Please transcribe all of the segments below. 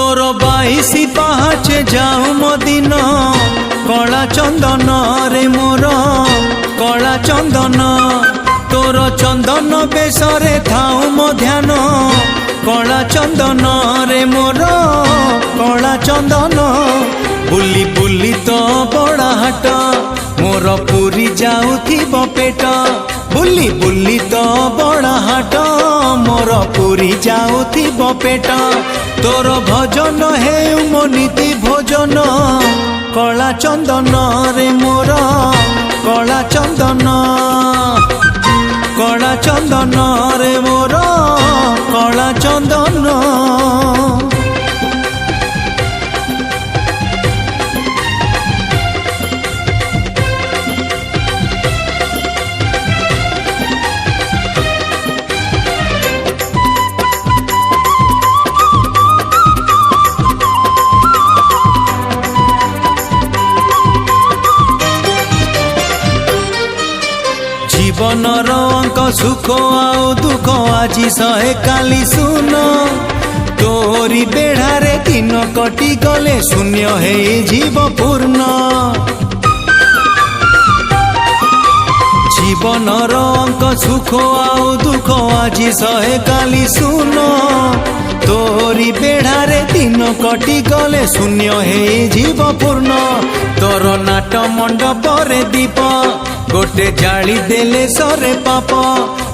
तोर 22 पाहाचे जाऊ मदिन कला चंदन रे मोर कला चंदन तोर चंदन बेसरे थाऊ मो ध्यान कला चंदन रे मोर कला चंदन बुली बुली तो बड़ा हाट मोर पूरी जाऊथिबो पेट बुली बुली तो बड़ा हाट मोर पूरी जाऊथिबो पेट तोर भजन हे मो नीति भोजन कला चंदन रे मोर कला चंदन कला चंदन रे मोर कला चंदन जीवनर अंक सुख आउ दुख आज सहे काली सुन तोरी बेढ़ारे दिन कटि गले शून्य हे जीव पूर्ण जीवनर अंक सुख आउ दुख आज सहे काली सुन तोरी बेढ़ारे दिन कटि गले शून्य हे जीव पूर्ण तोर नाट मंडप रे दीप गोटे जाली देले सरे पाप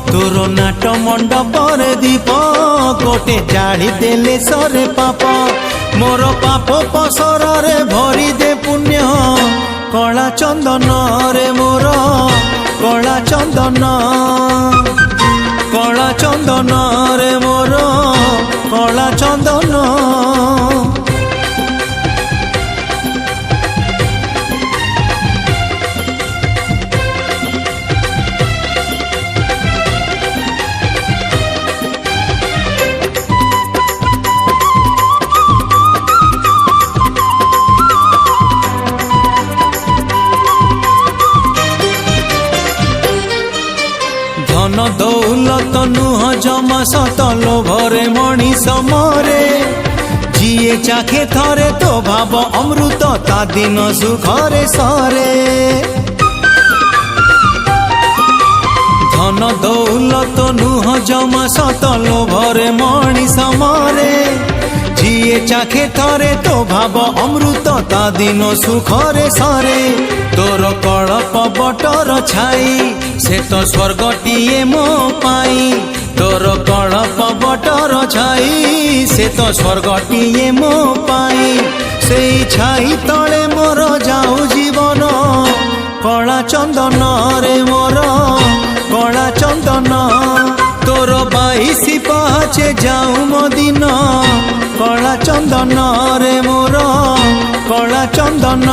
तोर नाट मंडप रे दीप गोटे जाली देले सरे पाप मोर पाप पसर रे भरी दे पुण्य कला चंदन रे मोर कला चंदन कला चंदन रे मोर कला चंदन धन दौलत नुह जमा सत लोभरे मणिष मरे जिए चाखे थरे तो भाव अमृत ता दिन सुखरे सरे धन दौलत नुह जमा सत लोभरे मणिष मरे जिए चाखे थरे तो भाव अमृत ता दिन सुखरे सरे तोर कड़प बटर छाई से तो स्वर्गटीए मो पाई तोर कड़प बटर छाई से तो स्वर्गटीए मो पाई से छाई तले मोर जाऊ जीवन कला चंदन रे मोर कला चंदन तोर 22 पाहाचे जाऊ मदिन कला चंदन रे मोर कला चंदन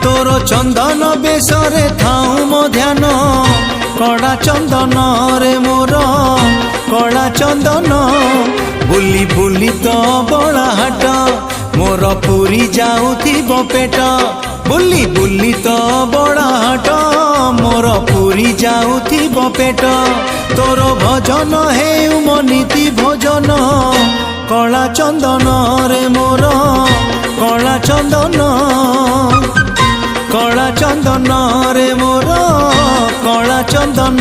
तोर चंदन बेसरे थाऊ मो ध्यान कला चंदन रे मोर कला चंदन बुली बुली तो बड़ा हाट मोर पूरी जाऊथिबो पेट बुली बुली तो बड़ा हाट मोर पूरी जाऊथिबो पेट तोर भजन हे मो नीति भोजन कला चंदन रे मोर कला चंदन कला चंदन रे मोर कला चंदन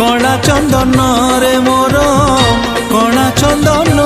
कला चंदन रे मोर कला चंदन।